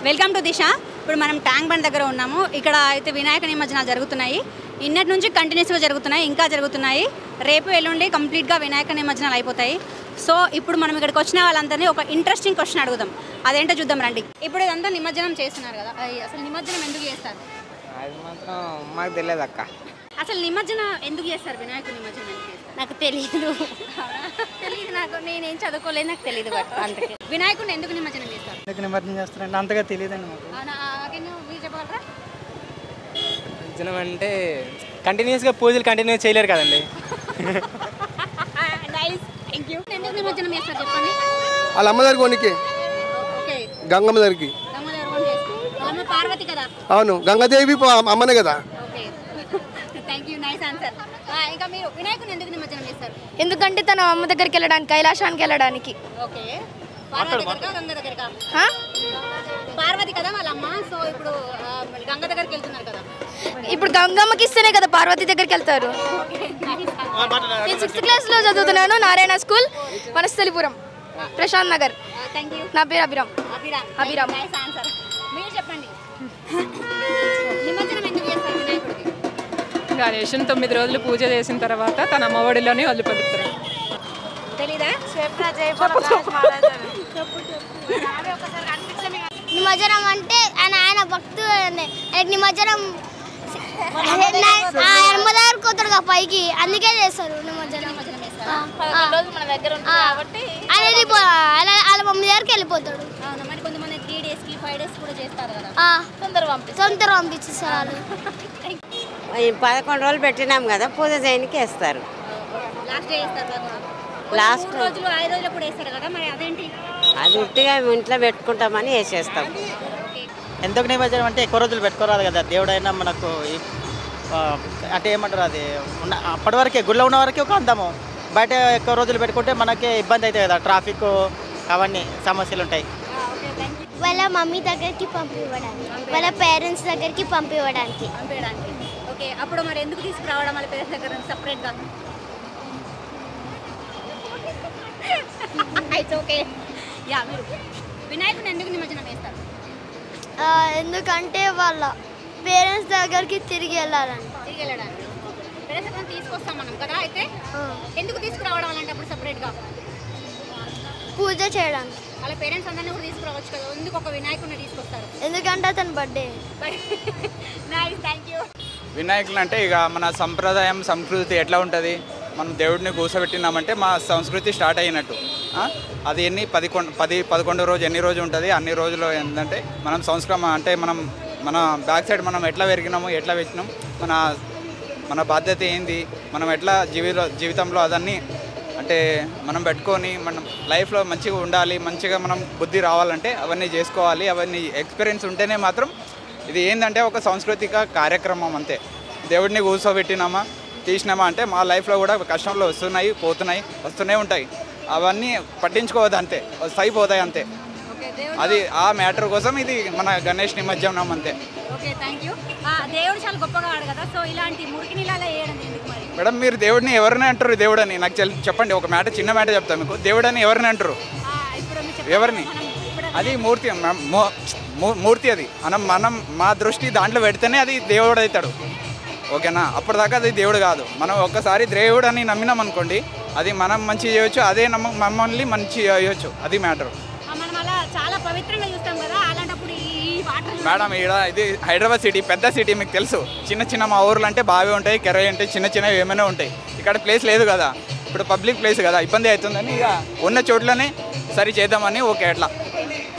Welcome to దిశ. ఇప్పుడు మనం tank bund దగ్గర ఉన్నాము. ఇక్కడ అయితే వినాయక నిమజ్జనాలు జరుగుతున్నాయి. ఇన్నటి నుంచి కంటిన్యూస్గా జరుగుతున్నాయి, ఇంకా జరుగుతున్నాయి. రేపు ఎల్లుండి కంప్లీట్గా వినాయక నిమజ్జనాలు అయిపోతాయి. సో ఇప్పుడు మనం ఇక్కడికి వచ్చిన వాళ్ళందరినీ ఒక ఇంట్రెస్టింగ్ క్వశ్చన్ అడుగుదాం. అదేంటో చూద్దాం రండి. ఇప్పుడు ఇదంతా నిమజ్జనం చేస్తున్నారు కదా, అసలు నిమజ్జనం ఎందుకు చేస్తారు? అది మాత్రం మాకు తెలియదు అక్క. అసలు నిమజ్జనం ఎందుకు చేస్తారు? వినాయకుడు నిమజ్జనం ఎందుకు చేస్తారు? నాకు తెలియదు. తెలియదు, నాకు నేనేం చదువుకోలేదు, నాకు తెలియదు. అందుకే వినాయకుడిని ఎందుకు నిమజ్జనం చేస్తారు? ఎందుకు నిమజ్జనం చేస్తారంటే అంతగా తెలియదండి మాకు. మీరు చెప్పగలరా? నిమజ్జనం అంటే కంటిన్యూస్గా పూజలు కంటిన్యూస్ చేయలేరు కదండి. Thank you. ఎందుకు నిమజ్జనం చేస్తారు చెప్పండి. వాళ్ళ అమ్మగారికి కొనికి ఓకే, గంగమ్మ దగ్గరికి. అమ్మ పార్వతి కదా. అవును, గంగాదేవి అమ్మనే కదా. Okay, thank you, nice answer. ఇంకా మీరు వినాయకుని ఎందుకు నిమజ్జనం చేస్తారు? ఎందుకంటే తన అమ్మ దగ్గరికి వెళ్ళడానికి, కైలాసానికి వెళ్ళడానికి. ఓకే, పార్వతి దగ్గరకా గంగ దగ్గరకా? పార్వతి కదా వాళ్ళ అమ్మ. సో ఇప్పుడు గంగ దగ్గరికి వెళ్తున్నారు కదా. ఇప్పుడు గంగమ్మకి ఇస్తేనే కదా పార్వతి దగ్గరికి వెళ్తారు. నేను 6th క్లాస్లో చదువుతున్నాను, Narayana school, Vanasthalipuram, Prashant Nagar. Thank you. నా పేరు అభిరామ్. Abhiram, nice answer. మీరు చెప్పండి, నిమజ్జనం ఎందుకు చేస్తారు వినాయకుడికి? గణేశుని 9 రోజులు పూజ చేసిన తర్వాత తన అమ్మఒడిలోనే వదిలి పలుకుతారు. తెలీదా? నిమజ్జనం అంటే ఆయన భక్తుడు, నిమజ్జనం అమ్మదారు కోతాడుగా పైకి, అందుకే చేస్తారు నిమజ్జనం. మన దగ్గర వాళ్ళ మమ్మీ దగ్గరికి వెళ్ళిపోతాడు. మరి కొంతమంది 3 days కి 5 days కూడా చేస్తారు కదా. తొందర పంపించేస్తారు. 11 రోజులు పెట్టినాం కదా, పూజ చేయడానికి వేస్తారు. లాస్ట్ డే చేస్తారు కదా. లాస్ట్ 3 రోజులు 5 రోజులు కూడా వేస్తారు కదా, మరి అదేంటి? అది ఉట్టిగా ఇంట్లో పెట్టుకుంటామని వేసేస్తాం. ఎందుకు నిమజ్జనం అంటే ఎక్కువ రోజులు పెట్టుకోరాదు కదా. దేవుడైనా మనకు అంటే ఏమంటారు, అది అప్పటి వరకే గుళ్ళో ఉన్న వరకే ఒక అందము. బయట ఎక్కువ రోజులు పెట్టుకుంటే మనకే ఇబ్బంది అవుతాయి కదా, ట్రాఫిక్ అవన్నీ సమస్యలు ఉంటాయి. వాళ్ళ మమ్మీ దగ్గరికి పంపివ్వడానికి, వాళ్ళ పేరెంట్స్ దగ్గరికి పంపివ్వడానికి. ఓకే, అప్పుడు మరి ఎందుకు తీసుకురావడం వాళ్ళ పేరెంట్స్ దగ్గర సపరేట్గా? It's okay. యా, మీరు వినాయకుడిని ఎందుకు నిమజ్జనం వేస్తారు? ఎందుకంటే వాళ్ళ పేరెంట్స్ దగ్గరికి తిరిగి వెళ్ళడానికి. పేరెంట్స్ దగ్గర తీసుకొస్తాం మనం కదా. అయితే ఎందుకు తీసుకురావడం అలాంటి అప్పుడు సపరేట్గా? పూజ చేయడానికి. వాళ్ళ పేరెంట్స్ అందరినీ కూడా తీసుకురావచ్చు కదా, ఎందుకు ఒక వినాయకుడిని తీసుకొస్తారు? ఎందుకంటే అతని బర్త్డే. Nice, thank you. వినాయకులు అంటే ఇక మన సంప్రదాయం సంస్కృతి ఎట్లా ఉంటుంది, మనం దేవుడిని కూర్చోబెట్టినామంటే మా సంస్కృతి స్టార్ట్ అయినట్టు. అది 11 రోజు ఎన్ని రోజు ఉంటుంది, అన్ని రోజులు ఏంటంటే మనం సంస్కృతం అంటే మన బ్యాక్ సైడ్ మనం ఎట్లా పెరిగినాము, ఎట్లా పెట్టినాం, మన బాధ్యత ఏంది, మనం ఎట్లా జీవితంలో అదన్నీ అంటే మనం పెట్టుకొని మనం లైఫ్లో మంచిగా ఉండాలి, మంచిగా మనం బుద్ధి రావాలంటే అవన్నీ చేసుకోవాలి. అవన్నీ ఎక్స్పీరియన్స్ ఉంటేనే మాత్రం ఇది ఏంటంటే ఒక సాంస్కృతిక కార్యక్రమం అంతే. దేవుడిని కూర్చోబెట్టినామా తీసినామా అంటే మా లైఫ్లో కూడా కష్టంలో వస్తున్నాయి, పోతున్నాయి, వస్తూనే ఉంటాయి. అవన్నీ పట్టించుకోవద్దు, అంతే వస్తాయి పోతాయి అంతే. అది ఆ మ్యాటర్ కోసం ఇది మన గణేష్ నిమజ్జనం అంతే. Okay, thank you. దేవుడు చాలా గొప్పగా ఆడు కదా, సో ఇలాంటి మురికి నీళ్ళలో వేయడం ఎందుకు మరి? మేడం, మీరు దేవుడిని ఎవరిని అంటారు? దేవుడని నాకు చెప్పండి. ఒక మ్యాటర్, చిన్న మ్యాటర్ చెప్తాను మీకు. దేవుడని ఎవరిని అంటారు? ఎవరిని? అది మూర్తి, మూర్తి అది. మనం మా దృష్టి దాంట్లో పెడితేనే అది దేవుడు అవుతాడు. ఓకేనా? అప్పటిదాకా అది దేవుడు కాదు. మనం ఒక్కసారి దేవుడు అని నమ్మినాం అనుకోండి, అది మనం మంచి చేయవచ్చు, అదే మమ్మల్ని మంచి చేయవచ్చు. అది మ్యాటర్. మనం అలా చాలా పవిత్రంగా చూస్తాం కదా, అలాంటప్పుడు ఈ వాటర్. మేడం, ఇది హైదరాబాద్ సిటీ, పెద్ద సిటీ, మీకు తెలుసు. చిన్న మా ఊర్లు అంటే బావి ఉంటాయి, కెరవి ఉంటాయి, చిన్నవి ఏమైనా ఉంటాయి. ఇక్కడ ప్లేస్ లేదు కదా, ఇప్పుడు పబ్లిక్ ప్లేస్ కదా, ఇబ్బంది అవుతుందని ఇక ఉన్న చోట్లనే సరి చేద్దామని. ఓకే, అట్లా.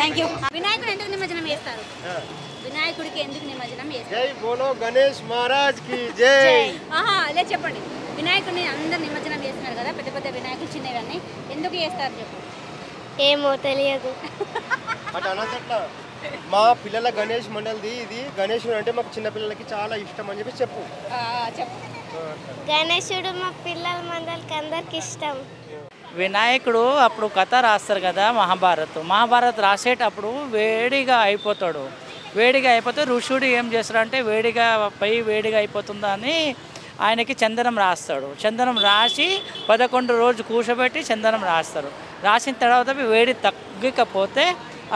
Thank you. వినాయకుడు ఎందుకు నిమజ్జనం చేస్తారు? వినాయకుడికి ఎందుకు నిమజ్జనం చేస్తారు? జై బోలో గణేష్ మహారాజ్ కి జై. లేదు, చెప్పండి. వినాయకుడిని అందరు నిమజ్జనం చేస్తున్నారు కదా, పెద్ద పెద్ద వినాయకుడు చిన్నవన్నీ ఎందుకు చేస్తారు చెప్పండి. ఏమో తెలియదు. అటు అనట్లా, మా పిల్లల గణేష్ మండలిది ఇది. గణేశుడు అంటే మాకు చిన్నపిల్లలకి చాలా ఇష్టం అని చెప్పి చెప్పు. గణేశుడు మా పిల్లల మందలకి అందరికి ఇష్టం. వినాయకుడు అప్పుడు కథ రాస్తారు కదా, మహాభారత్ రాసేటప్పుడు వేడిగా అయిపోతాడు. వేడిగా అయిపోతే ఋషుడు ఏం చేస్తాడంటే వేడిగా అయిపోతుందా అని ఆయనకి చందనం రాస్తాడు. చందనం రాసి 11 రోజు కూర్చోబెట్టి చందనం రాస్తారు. రాసిన తర్వాత వేడి తగ్గకపోతే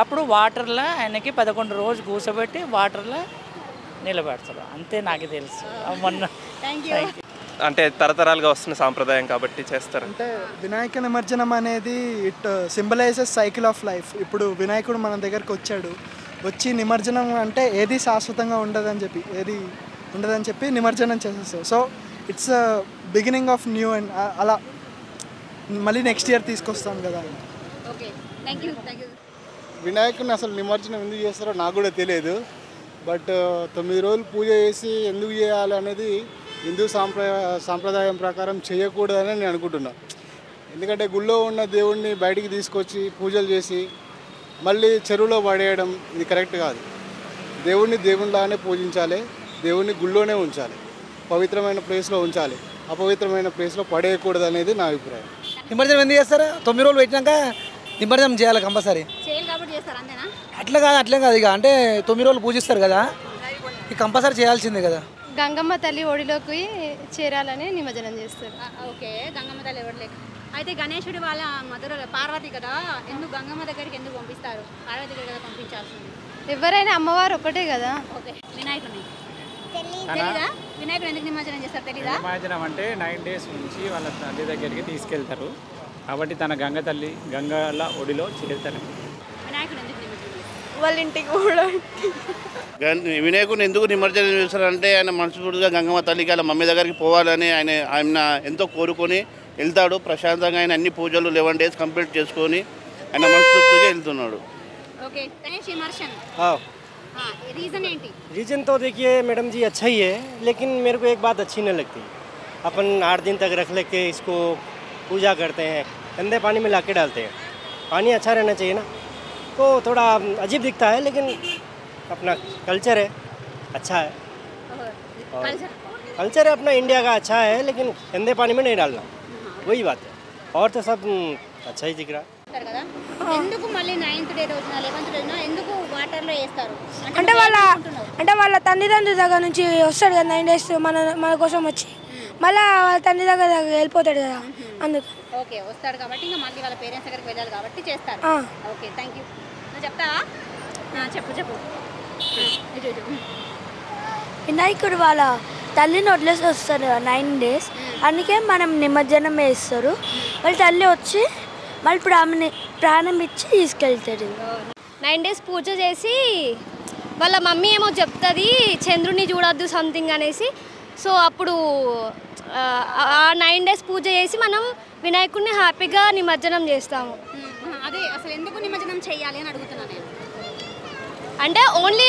అప్పుడు వాటర్లో ఆయనకి 11 రోజు కూర్చోబెట్టి వాటర్లో నిలబెడతారు. అంతే నాకు తెలుసు. మొన్న అంటే తరతరాలుగా వస్తున్న సాంప్రదాయం కాబట్టి చేస్తారు. అంటే వినాయక నిమజ్జనం అనేది it symbolises cycle of life. ఇప్పుడు వినాయకుడు మన దగ్గరకు వచ్చి నిమజ్జనం అంటే ఏది శాశ్వతంగా ఉండదని చెప్పి నిమజ్జనం చేసేస్తారు. So it's beginning of new and అలా మళ్ళీ నెక్స్ట్ ఇయర్ తీసుకొస్తాం కదా. వినాయకుడిని అసలు నిమజ్జనం ఎందుకు చేస్తారో నాకు కూడా తెలియదు. బట్ 9 రోజులు పూజ చేసి ఎందుకు చేయాలి అనేది హిందూ సాంప్రదాయం ప్రకారం చేయకూడదని నేను అనుకుంటున్నా. ఎందుకంటే గుళ్ళో ఉన్న దేవుడిని బయటికి తీసుకొచ్చి పూజలు చేసి మళ్ళీ చెరువులో పడేయడం ఇది కరెక్ట్ కాదు. దేవుడిని దేవునిలానే పూజించాలి, దేవుడిని గుళ్ళోనే ఉంచాలి, పవిత్రమైన ప్లేస్లో ఉంచాలి, అపవిత్రమైన ప్లేస్లో పడేయకూడదు అనేది నా అభిప్రాయం. నిమజ్జనం ఎందుకు చేస్తారు? 9 రోజులు పెట్టినాక నిమజ్జనం చేయాలి కంపల్సరీ. అట్లే కాదు ఇక అంటే 9 రోజులు పూజిస్తారు కదా, ఇక కంపల్సరీ చేయాల్సిందే కదా. గంగమ్మ తల్లి ఒడిలోకి చేరాలని నిమజ్జనం చేస్తారు. ఓకే, గంగమ్మ తల్లి ఒడిలోకి. అయితే గణేశుడి వాళ్ళ మధుర పార్వతి కదా, ఎందుకు గంగమ్మ దగ్గరికి ఎందుకు పంపిస్తారు? పార్వతి దగ్గర కదా పంపించాల్సింది. ఎవరైనా అమ్మవారు ఒకటే కదా. ఓకే, వినాయకుడిని తెలీదా? వినాయకుడు ఎందుకు నిమజ్జనం చేస్తారు తెలీదా? నిమజ్జనం అంటే 9 days నుంచి వాళ్ళ తల్లి దగ్గరికి తీసుకెళ్తారు కాబట్టి తన గంగల ఒడిలో చేరుతారు. వినాయకుడు ఎందుకు నిమజ్జనం చేస్తారు? వాళ్ళ ఇంటికి కూడా వినాయకుడిని ఎందుకు నిమజ్జనం చేస్తారంటే ఆయన మనస్ఫూర్తిగా గంగమ్మ తల్లికి వాళ్ళ మమ్మీ దగ్గరికి పోవాలని ఆయన ఎంతో కోరుకొని వెళ్తాడు. ప్రశాంతంగా ఆయన అన్ని పూజలు 11 days కంప్లీట్ చేసుకొని ఆయన మనస్ఫూర్తిగా వెళ్తున్నాడు. ఓకే, గణేష్ ఇమర్షన్ रीज़न ఏంటి? रीज़न तो देखिए मैडम जी अच्छा ही है, लेकिन मेरे को एक बात अच्छी नहीं लगती. अपन 8 दिन तक रख लेके इसको पूजा करते हैं, गंदे पानी में ला के डालते हैं. पानी अच्छा रहना चाहिए ना, तो थोड़ा अजीब दिखता है, लेकिन अपना कल्चर है, अच्छा है. कल्चर है अपना इंडिया का अच्छा है, लेकिन गंदे पानी में नहीं डालना, वही बात है. और तो सब अच्छा ही दिख रहा है. ఎందుకు మళ్ళీ 9th డే రోజున 11th రోజున ఎందుకు వాటర్లో వేస్తారు? అంటే వాళ్ళ తల్లిదండ్రుల దగ్గర నుంచి వస్తాడు కదా 9 days మన కోసం వచ్చి, మళ్ళీ వాళ్ళ తల్లి దగ్గర వెళ్ళిపోతాడు కదా, అందుకు. ఓకే, వస్తాడు కాబట్టి ఇంకా మళ్ళీ వాళ్ళ పేరెంట్స్ దగ్గరికి వెళ్ళాలి కాబట్టి చేస్తారు. Okay, thank you. నువ్వు చెప్తావా? చెప్పు. వినాయకుడు వాళ్ళ తల్లిని వదిలేసి వస్తారు 9 days, అందుకే మనం నిమజ్జనం వేస్తారు. వాళ్ళ తల్లి వచ్చి మళ్ళీ ఇప్పుడు ఆమెని ప్రాణం ఇచ్చి తీసుకెళ్తాడు. 9 days పూజ చేసి వాళ్ళ మమ్మీ ఏమో చెప్తుంది చంద్రుని చూడొద్దు సంథింగ్ అనేసి. సో అప్పుడు ఆ 9 days పూజ చేసి మనం వినాయకుడిని హ్యాపీగా నిమజ్జనం చేస్తాము. అదే అసలు ఎందుకు నిమజ్జనం చేయాలి అని అడుగుతున్నాను నేను. అంటే ఓన్లీ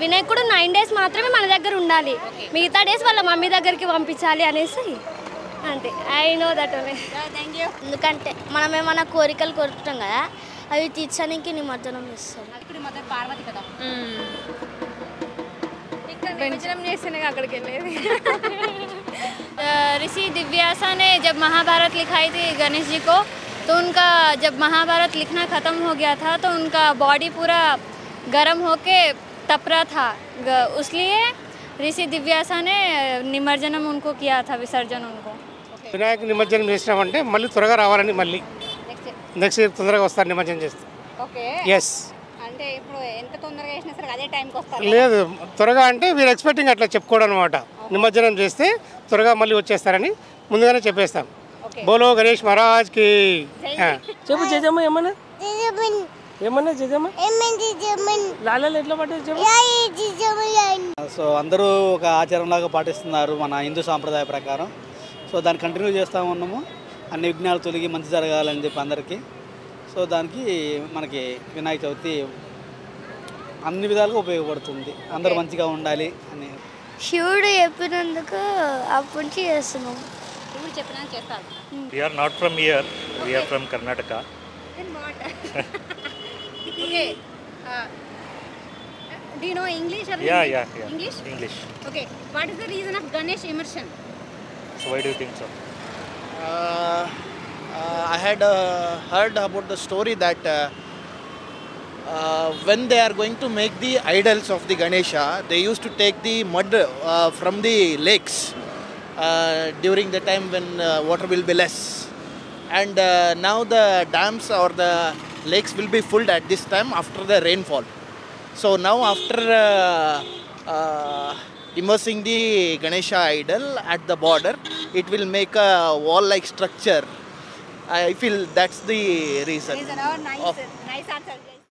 వినాయకుడు 9 days మాత్రమే మన దగ్గర ఉండాలి, మిగతా డేస్ వాళ్ళ మమ్మీ దగ్గరికి పంపించాలి అనేసి. అంతే, I know that only. Thank you. ఎందుకంటే మనం ఏమైనా కోరికలు కోరుకుంటాం కదా, అవి తీర్చడానికి నిమజ్జనం చేస్తాం. ఇప్పుడు మదర్ పార్వతి కదా, ఇక్కడ నిమజ్జనం చేస్తేనే అక్కడికి వెళ్ళేది. ऋषि दिव्यासा ने जब महाभारत लिखाई थी गणेश जी को, तो उनका जब महाभारत लिखना ख़त्म हो गया था तो उनका बॉडी पूरा गर्म होके तप रहा था, इसलिए ऋषि दिव्यासा ने निमज्जनम उनको किया था, विसर्जन उनको. వినాయక నిమజ్జనం చేసినామంటే మళ్ళీ త్వరగా రావాలని, మళ్ళీ నెక్స్ట్ ఇయర్ తొందరగా వస్తారు నిమజ్జనం చేస్తే. Okay, yes. అంటే ఇప్పుడు ఎంత తొందరగా చేసినా సరే అదే టైంకి వస్తారు. లేదు, త్వరగా అంటే వీరు ఎక్స్పెక్టింగ్ అట్లా చెప్పుకోవడం అనమాట. నిమజ్జనం చేస్తే త్వరగా మళ్ళీ వచ్చేస్తారని ముందుగానే చెప్పేస్తాం. బోలో గణేష్ మహారాజ్ కి. చెప్పు జేజమ్మ ఏమన్నా జేజమ్మ లాలలో ఎట్లా పట్టే. సో అందరూ ఒక ఆచారంలాగా పాటిస్తున్నారు మన హిందూ సాంప్రదాయ ప్రకారం. సో దాన్ని కంటిన్యూ చేస్తూ ఉన్నాము. అన్ని విఘ్నాలు తొలగి మంచి జరగాలని చెప్పి అందరికీ. సో దానికి మనకి వినాయక చవితి అన్ని విధాలుగా ఉపయోగపడుతుంది, అందరూ మంచిగా ఉండాలి అని. శివుడు చెప్పినందుకు అప్పటి నుంచి చేస్తున్నాం. శివుడు చెప్పినందుకు చేస్తారు. We are not from here, we are from Karnataka. Then what? Okay. Do you know English or Yeah, Hindi? yeah. English? Okay. What is the reason of Ganesh immersion? So why do you think so? I had heard about the story that when they are going to make the idols of the Ganesha, they used to take the mud from the lakes during the time when water will be less. And now the dams or the lakes will be filled at this time after the rainfall. So now after immersing the Ganesha idol at the border, it will make a wall-like structure. I feel that's the reason. Nice answer.